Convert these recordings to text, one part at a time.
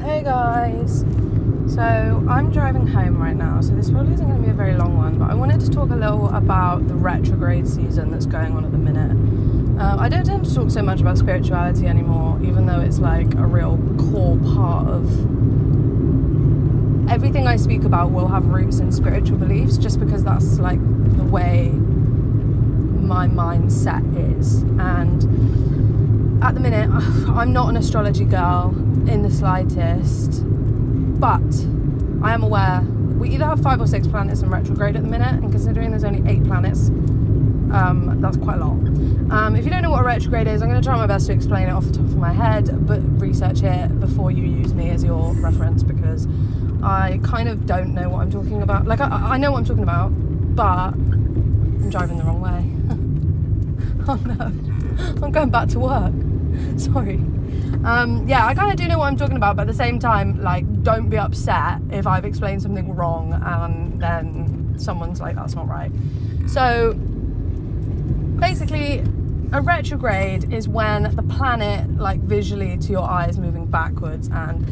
Hey guys, so I'm driving home right now, so this probably isn't going to be a very long one, but I wanted to talk a little about the retrograde season that's going on at the minute. I don't tend to talk so much about spirituality anymore, even though it's like a real core part of everything I speak about will have roots in spiritual beliefs, just because that's like the way my mindset is. And at the minute, I'm not an astrology girl in the slightest, but I am aware we either have 5 or 6 planets in retrograde at the minute, and considering there's only 8 planets, that's quite a lot. If you don't know what a retrograde is, I'm going to try my best to explain it off the top of my head, but research it before you use me as your reference, because I kind of don't know what I'm talking about. Like, I know what I'm talking about, but I'm driving the wrong way. Oh no, I'm going back to work. Sorry. Yeah, I kind of do know what I'm talking about, but at the same time, like, don't be upset if I've explained something wrong and then someone's like, that's not right. So basically, a retrograde is when the planet, like, visually to your eye is moving backwards, and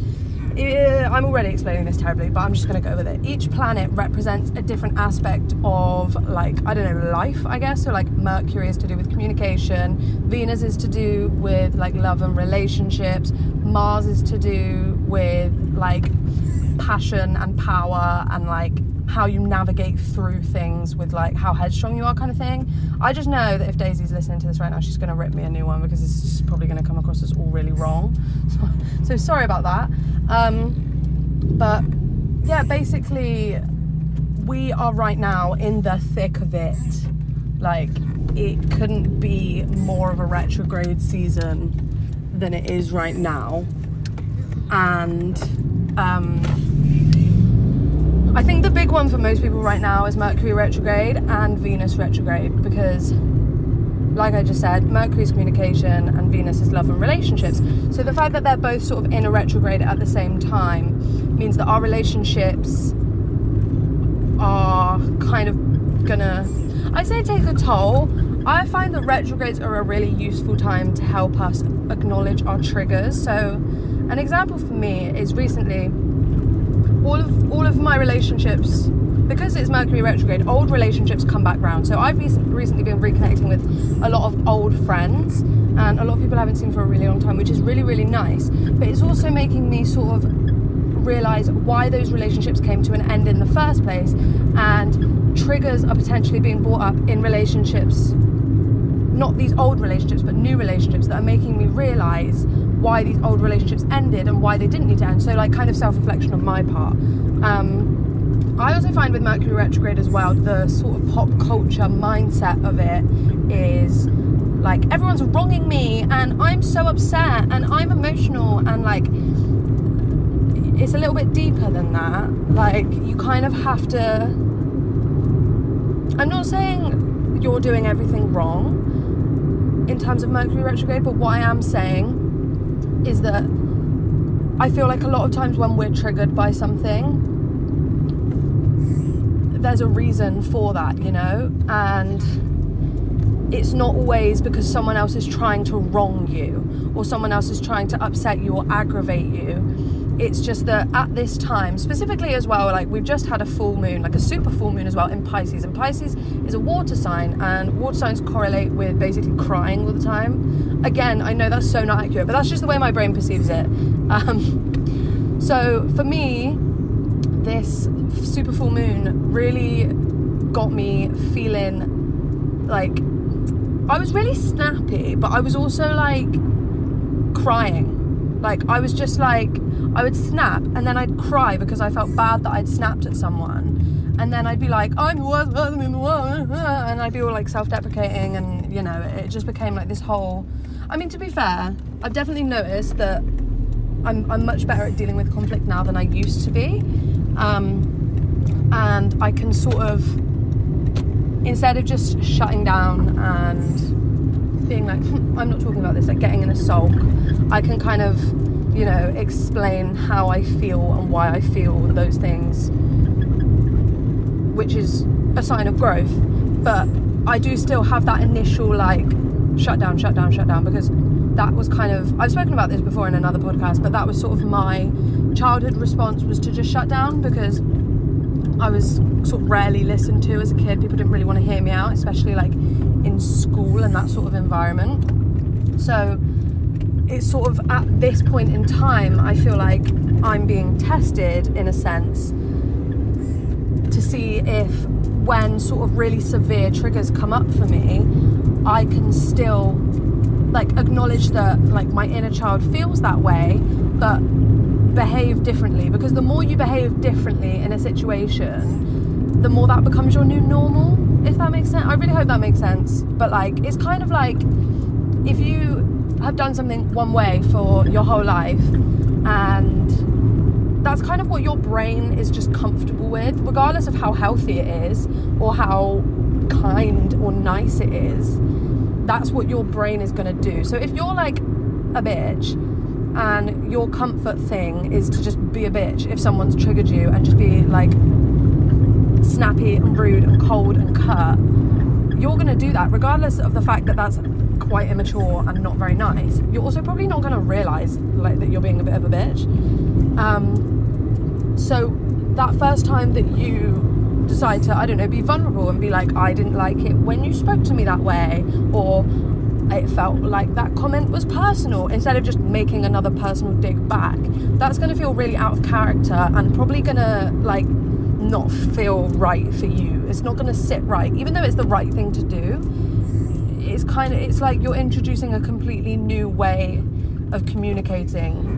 I'm already explaining this terribly, but I'm just going to go with it. Each planet represents a different aspect of, like, I don't know, life, I guess. So, like, Mercury is to do with communication, Venus is to do with, like, love and relationships, Mars is to do with, like, passion and power and, like, how you navigate through things with, like, how headstrong you are, kind of thing. I just know that if Daisy's listening to this right now, she's going to rip me a new one, because this is probably going to come across as all really wrong. So sorry about that. But yeah, basically, we are right now in the thick of it. Like, it couldn't be more of a retrograde season than it is right now. And I think the big one for most people right now is Mercury retrograde and Venus retrograde, because, like I just said, Mercury is communication and Venus is love and relationships. So the fact that they're both sort of in a retrograde at the same time means that our relationships are kind of gonna, I say, take a toll. I find that retrogrades are a really useful time to help us acknowledge our triggers. So an example for me is recently, all of my relationships, because it's Mercury retrograde, old relationships come back round. So I've recently been reconnecting with a lot of old friends, and a lot of people I haven't seen for a really long time, which is really, really nice. But it's also making me sort of realise why those relationships came to an end in the first place, and triggers are potentially being brought up in relationships, not these old relationships, but new relationships, that are making me realise why these old relationships ended and why they didn't need to end. So, like, kind of self-reflection on my part. I also find with Mercury retrograde as well, the sort of pop culture mindset of it is like, everyone's wronging me and I'm so upset and I'm emotional, and like, it's a little bit deeper than that. Like, you kind of have to, I'm not saying you're doing everything wrong in terms of Mercury retrograde, but what I am saying is that I feel like a lot of times when we're triggered by something, there's a reason for that, you know, and it's not always because someone else is trying to wrong you or someone else is trying to upset you or aggravate you. It's just that at this time, specifically as well, like, we've just had a full moon, like a super full moon as well, in Pisces, and Pisces is a water sign, and water signs correlate with basically crying all the time. Again, I know that's so not accurate, but that's just the way my brain perceives it. So for me, this super full moon really got me feeling like I was really snappy, but I was also like crying. Like, I was just like, I would snap and then I'd cry because I felt bad that I'd snapped at someone, and then I'd be like, I'm the worst person in the world, and I'd be all like self-deprecating, and, you know, it just became like this whole, I mean, to be fair, I've definitely noticed that I'm much better at dealing with conflict now than I used to be, and I can sort of, instead of just shutting down and being like, I'm not talking about this, like getting in a sulk, I can kind of, you know, explain how I feel and why I feel those things, which is a sign of growth. But I do still have that initial, like, shut down, because that was kind of, I've spoken about this before in another podcast, but that was sort of my childhood response was to just shut down, because I was sort of rarely listened to as a kid. People didn't really want to hear me out, especially like in school and that sort of environment. So it's sort of at this point in time, I feel like I'm being tested in a sense to see if, when sort of really severe triggers come up for me, I can still like acknowledge that like my inner child feels that way, but behave differently. Because the more you behave differently in a situation, the more that becomes your new normal, if that makes sense. I really hope that makes sense. But like, it's kind of like if you have done something one way for your whole life, and that's kind of what your brain is just comfortable with, regardless of how healthy it is or how kind or nice it is. That's what your brain is going to do. So if you're like a bitch and your comfort thing is to just be a bitch if someone's triggered you, and just be like snappy and rude and cold and curt, you're going to do that regardless of the fact that that's quite immature and not very nice. You're also probably not going to realise like that you're being a bit of a bitch. So that first time that you decide to, I don't know, be vulnerable and be like, I didn't like it when you spoke to me that way, or it felt like that comment was personal, instead of just making another personal dig back, that's going to feel really out of character and probably going to like not feel right for you. It's not going to sit right, even though it's the right thing to do. It's like you're introducing a completely new way of communicating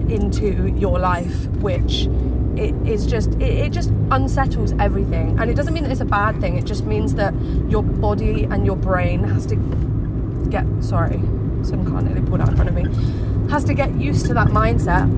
into your life, which it just unsettles everything. And it doesn't mean that it's a bad thing, it just means that your body and your brain has to get, sorry, some car nearly pulled out in front of me, has to get used to that mindset.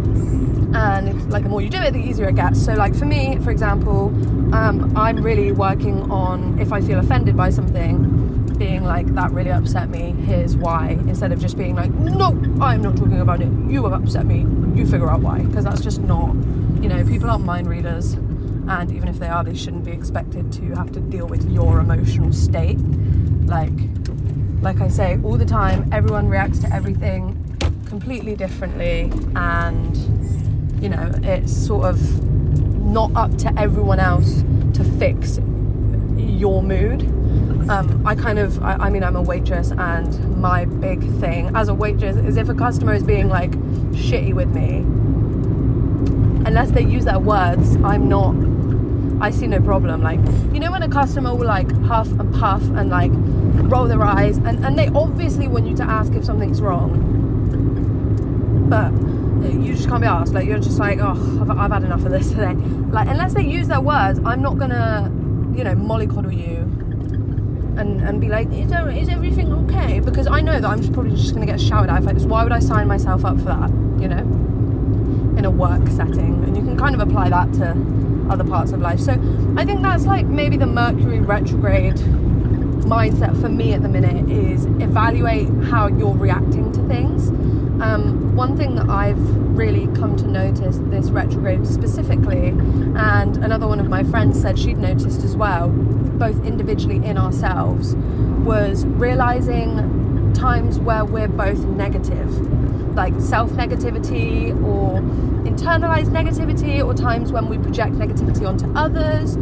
And like the more you do it, the easier it gets. So like for me, for example, I'm really working on, if I feel offended by something, being like, that really upset me, here's why, instead of just being like, no, I'm not talking about it, you have upset me, you figure out why. Because that's just not, you know, people aren't mind readers, and even if they are, they shouldn't be expected to have to deal with your emotional state. Like I say all the time, everyone reacts to everything completely differently, and you know, it's sort of not up to everyone else to fix your mood. I mean, I'm a waitress, and my big thing as a waitress is, if a customer is being like shitty with me, unless they use their words, I see no problem. Like, you know, when a customer will like huff and puff and like roll their eyes, and they obviously want you to ask if something's wrong, but you just can't be asked. Like, you're just like, oh, I've had enough of this today. Like, unless they use their words, I'm not gonna, you know, mollycoddle you and be like, is everything okay? Because I know that I'm probably just gonna get shouted at if like this. Why would I sign myself up for that, you know, in a work setting? And you can kind of apply that to other parts of life. So I think that's like maybe the Mercury retrograde mindset for me at the minute, is evaluate how you're reacting to things. One thing that I've really come to notice this retrograde specifically, and another one of my friends said she'd noticed as well, both individually in ourselves, was realizing times where we're both negative, like self-negativity or internalized negativity, or times when we project negativity onto others.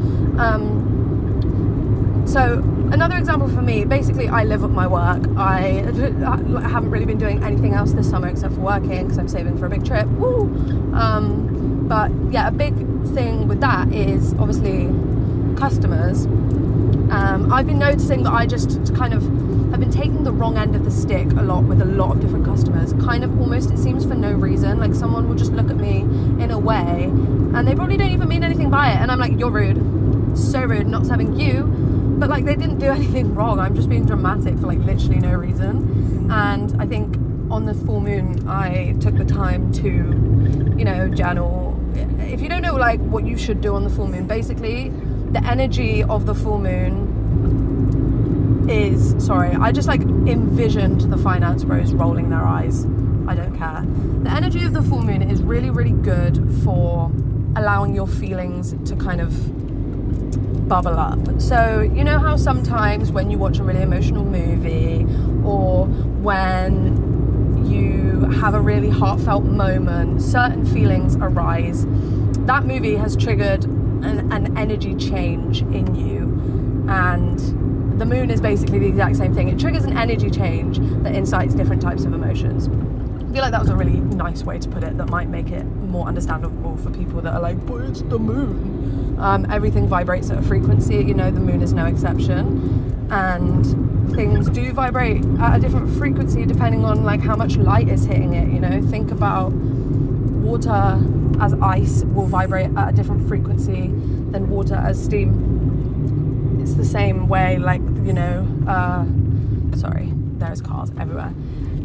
So another example for me, basically I live at my work. I haven't really been doing anything else this summer except for working, because I'm saving for a big trip. Woo! But yeah, a big thing with that is obviously customers. I've been noticing that I just kind of have been taking the wrong end of the stick a lot with a lot of different customers, kind of almost, it seems, for no reason. Like, someone will just look at me in a way and they probably don't even mean anything by it, and I'm like, you're rude, so rude, not serving you. But like, they didn't do anything wrong, I'm just being dramatic for like literally no reason. And I think on the full moon I took the time to, you know, journal. If you don't know like what you should do on the full moon, basically the energy of the full moon is, sorry, I just like envisioned the finance bros rolling their eyes, I don't care. The energy of the full moon is really, really good for allowing your feelings to kind of bubble up. So you know how sometimes when you watch a really emotional movie, or when you have a really heartfelt moment, certain feelings arise. That movie has triggered an energy change in you, and the moon is basically the exact same thing. It triggers an energy change that incites different types of emotions. I feel like that was a really nice way to put it that might make it more understandable for people that are like, but it's the moon. Everything vibrates at a frequency, you know, the moon is no exception, and things do vibrate at a different frequency depending on like how much light is hitting it, you know. Think about water as ice will vibrate at a different frequency than water as steam. It's the same way, like, you know, sorry, there's cars everywhere.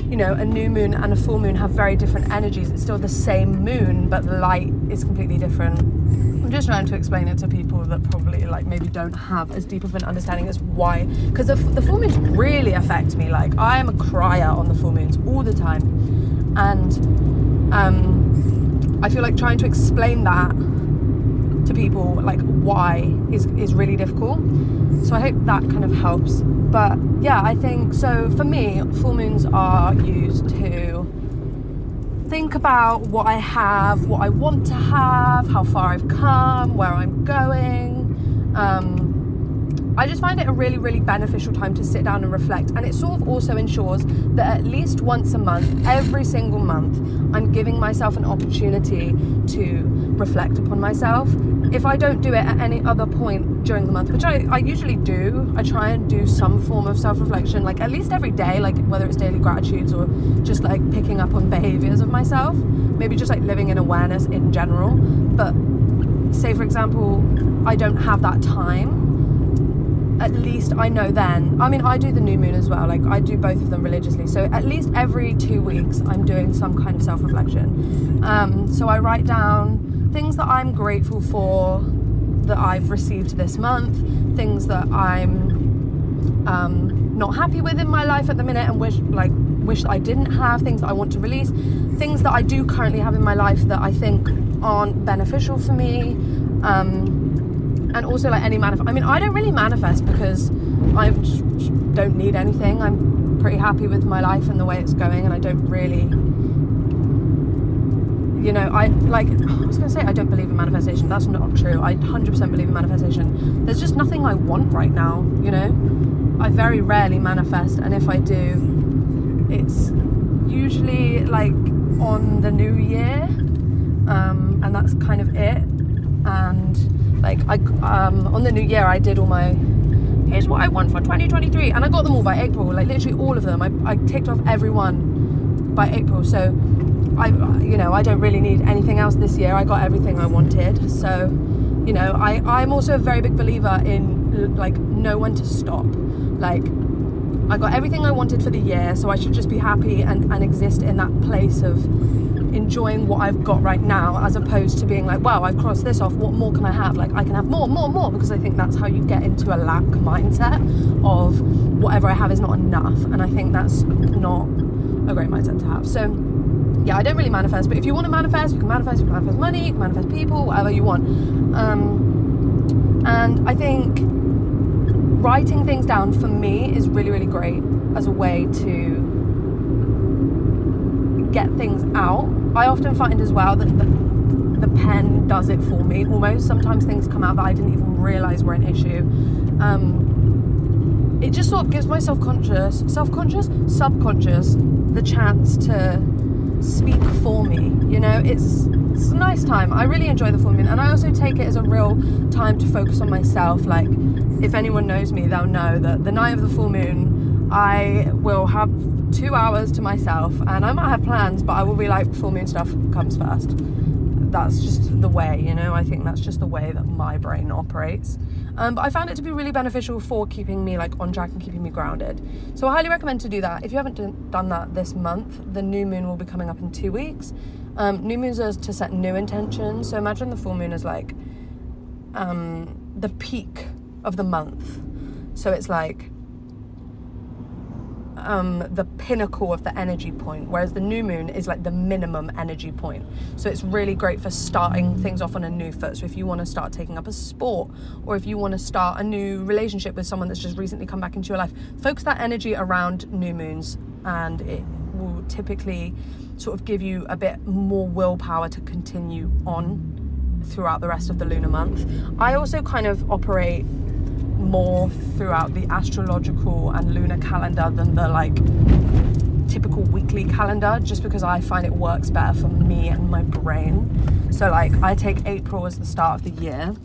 You know, a new moon and a full moon have very different energies. It's still the same moon, but the light is completely different. I'm just trying to explain it to people that probably like maybe don't have as deep of an understanding as why, because the full moons really affect me. Like, I am a crier on the full moons all the time, and I feel like trying to explain that to people, like why, is really difficult. So I hope that kind of helps. But yeah, I think so. For me, full moons are used to think about what I have, what I want to have, how far I've come, where I'm going. I just find it a really, really beneficial time to sit down and reflect. And it sort of also ensures that at least once a month, every single month, I'm giving myself an opportunity to reflect upon myself. If I don't do it at any other point during the month, which I usually do, I try and do some form of self-reflection, like at least every day, like whether it's daily gratitudes or just like picking up on behaviors of myself, maybe just like living in awareness in general. But say, for example, I don't have that time, at least I know then, I mean, I do the new moon as well, like I do both of them religiously, so at least every 2 weeks I'm doing some kind of self-reflection. So I write down things that I'm grateful for that I've received this month, things that I'm not happy with in my life at the minute and wish that I didn't have, things that I want to release, things that I do currently have in my life that I think aren't beneficial for me. And also like any I mean, I don't really manifest because I just don't need anything. I'm pretty happy with my life and the way it's going, and I don't really, you know, I was gonna say I don't believe in manifestation. That's not true. I 100% believe in manifestation. There's just nothing I want right now, you know. I very rarely manifest, and if I do, it's usually like on the new year, and that's kind of it. And like on the new year I did all my here's what I want for 2023, and I got them all by April, like literally all of them. I ticked off every one by April, so I don't really need anything else this year. I got everything I wanted. So, you know, I'm also a very big believer in like know when to stop. Like, I got everything I wanted for the year, so I should just be happy and exist in that place of enjoying what I've got right now, as opposed to being like, wow, I've crossed this off, what more can I have? Like, I can have more, because I think that's how you get into a lack mindset of whatever I have is not enough, and I think that's not a great mindset to have. So yeah, I don't really manifest, but if you want to manifest, you can manifest money, you can manifest people, whatever you want. And I think writing things down for me is really, really great as a way to get things out. I often find as well that the pen does it for me almost. Sometimes things come out that I didn't even realise were an issue. It just sort of gives my subconscious, the chance to speak for me, you know. It's a nice time. I really enjoy the full moon, and I also take it as a real time to focus on myself. Like, if anyone knows me, they'll know that the night of the full moon I will have 2 hours to myself, and I might have plans, but I will be like, full moon stuff comes first. That's just the way, you know. I think that's just the way that my brain operates. But I found it to be really beneficial for keeping me like on track and keeping me grounded. So I highly recommend to do that. If you haven't done that this month, the new moon will be coming up in 2 weeks. New moons are to set new intentions. So imagine the full moon is like the peak of the month. So it's like the pinnacle of the energy point, whereas the new moon is like the minimum energy point. So it's really great for starting things off on a new foot. So if you want to start taking up a sport, or if you want to start a new relationship with someone that's just recently come back into your life, focus that energy around new moons, and it will typically sort of give you a bit more willpower to continue on throughout the rest of the lunar month. I also kind of operate more throughout the astrological and lunar calendar than the like typical weekly calendar, just because I find it works better for me and my brain. So like I take April as the start of the year,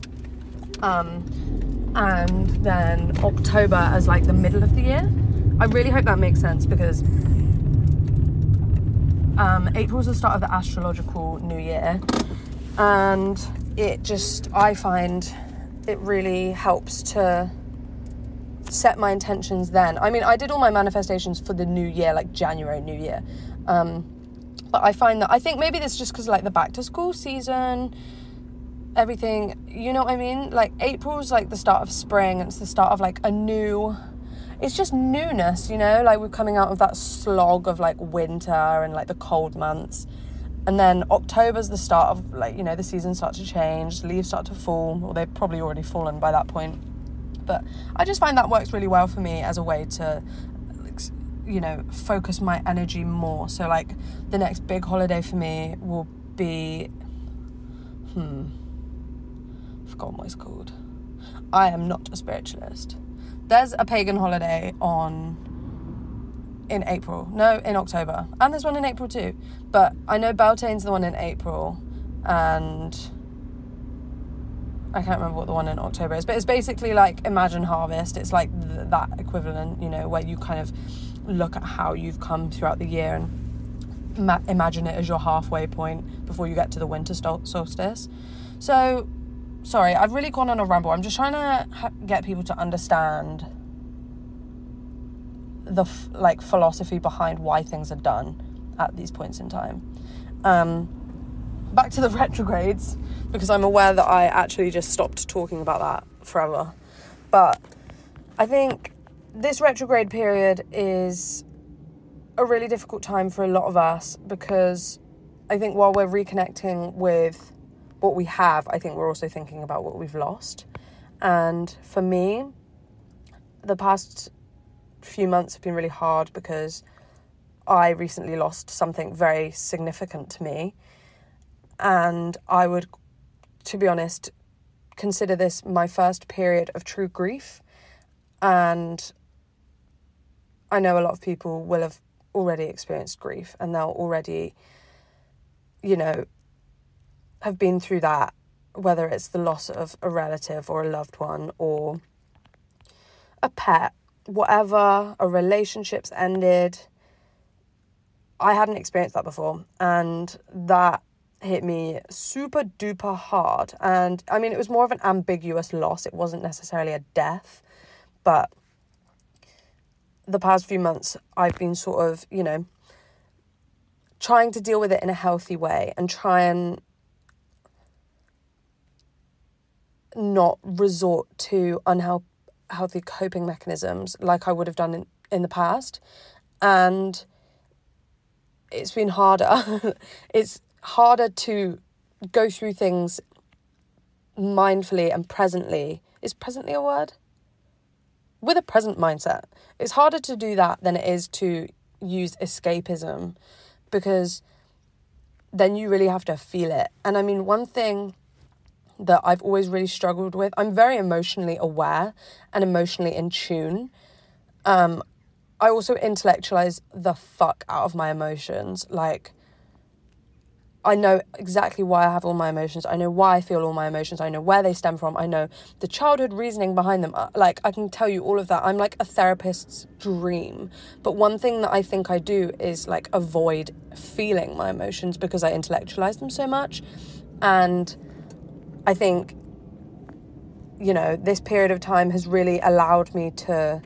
and then October as like the middle of the year. I really hope that makes sense, because April's the start of the astrological new year, and I find it really helps to set my intentions then. I mean, I did all my manifestations for the new year, like January new year, but I find that, I think maybe this is just because like the back to school season, everything, you know what I mean? Like April's like the start of spring, and it's the start of like it's just newness, you know, like we're coming out of that slog of like winter and like the cold months. And then October's the start of like, you know, the seasons start to change, leaves start to fall, or they've probably already fallen by that point. But I just find that works really well for me as a way to, you know, focus my energy more. So like the next big holiday for me will be, I forgot what it's called. I am not a spiritualist. There's a pagan holiday in October, and there's one in April too, but I know Beltane's the one in April, and I can't remember what the one in October is, but it's basically like Imagine Harvest. It's like that equivalent, you know, where you kind of look at how you've come throughout the year and imagine it as your halfway point before you get to the winter solstice. So sorry, I've really gone on a ramble. I'm just trying to get people to understand the philosophy behind why things are done at these points in time. Back to the retrogrades, because I'm aware that I actually just stopped talking about that forever. But I think this retrograde period is a really difficult time for a lot of us, because I think while we're reconnecting with what we have, I think we're also thinking about what we've lost. And for me, the past few months have been really hard, because I recently lost something very significant to me, and I would, to be honest, consider this my first period of true grief. And I know a lot of people will have already experienced grief, and they'll already, you know, have been through that, whether it's the loss of a relative or a loved one or a pet, whatever, a relationship's ended. I hadn't experienced that before, and that hit me super duper hard. And I mean, it was more of an ambiguous loss. It wasn't necessarily a death, but the past few months I've been sort of, you know, trying to deal with it in a healthy way and try and not resort to unhealthy coping mechanisms like I would have done in the past. And it's been harder. It's harder to go through things mindfully and presently. Is presently a word? With a present mindset. It's harder to do that than it is to use escapism, because then you really have to feel it. And I mean, one thing that I've always really struggled with, I'm very emotionally aware and emotionally in tune. I also intellectualize the fuck out of my emotions. Like, I know exactly why I have all my emotions. I know why I feel all my emotions. I know where they stem from. I know the childhood reasoning behind them. Like, I can tell you all of that. I'm like a therapist's dream. But one thing that I think I do is like avoid feeling my emotions because I intellectualize them so much. And I think, you know, this period of time has really allowed me to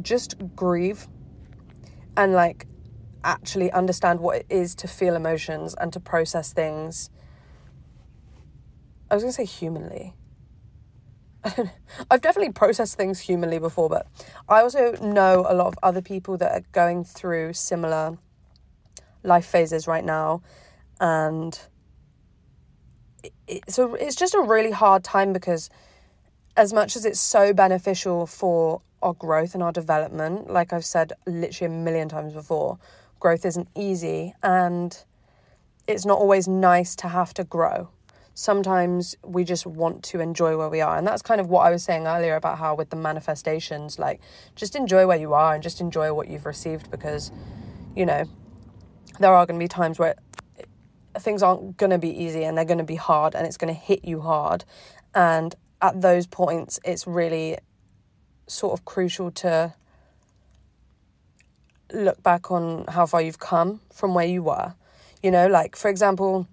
just grieve and like actually understand what it is to feel emotions and to process things. I was going to say humanly. I've definitely processed things humanly before, but I also know a lot of other people that are going through similar life phases right now, and it's just a really hard time, because as much as it's so beneficial for our growth and our development, like I've said literally a million times before, growth isn't easy, and it's not always nice to have to grow. Sometimes we just want to enjoy where we are. And that's kind of what I was saying earlier about how with the manifestations, like, just enjoy where you are and just enjoy what you've received, because, you know, there are going to be times where things aren't going to be easy and they're going to be hard and it's going to hit you hard. And at those points, it's really sort of crucial to look back on how far you've come from where you were. You know, like, for example,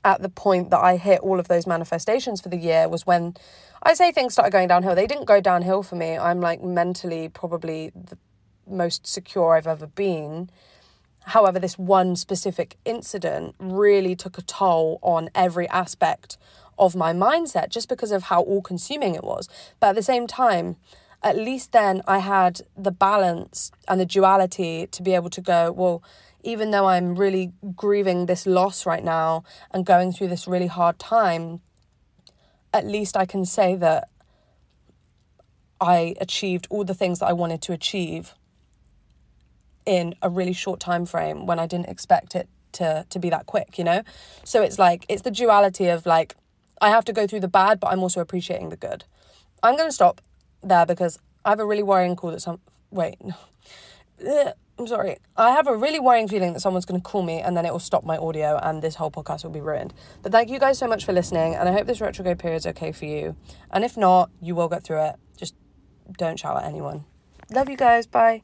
at the point that I hit all of those manifestations for the year was when I say things started going downhill. They didn't go downhill for me. I'm like mentally probably the most secure I've ever been. However, this one specific incident really took a toll on every aspect of my mindset just because of how all-consuming it was. But at the same time, at least then I had the balance and the duality to be able to go, well, even though I'm really grieving this loss right now and going through this really hard time, at least I can say that I achieved all the things that I wanted to achieve in a really short time frame when I didn't expect it to be that quick, you know? So it's like, it's the duality of like, I have to go through the bad, but I'm also appreciating the good. I'm going to stop there because I have a really worrying call that I'm sorry. I have a really worrying feeling that someone's going to call me and then it will stop my audio and this whole podcast will be ruined. But thank you guys so much for listening, and I hope this retrograde period is okay for you. And if not, you will get through it. Just don't shout at anyone. Love you guys. Bye.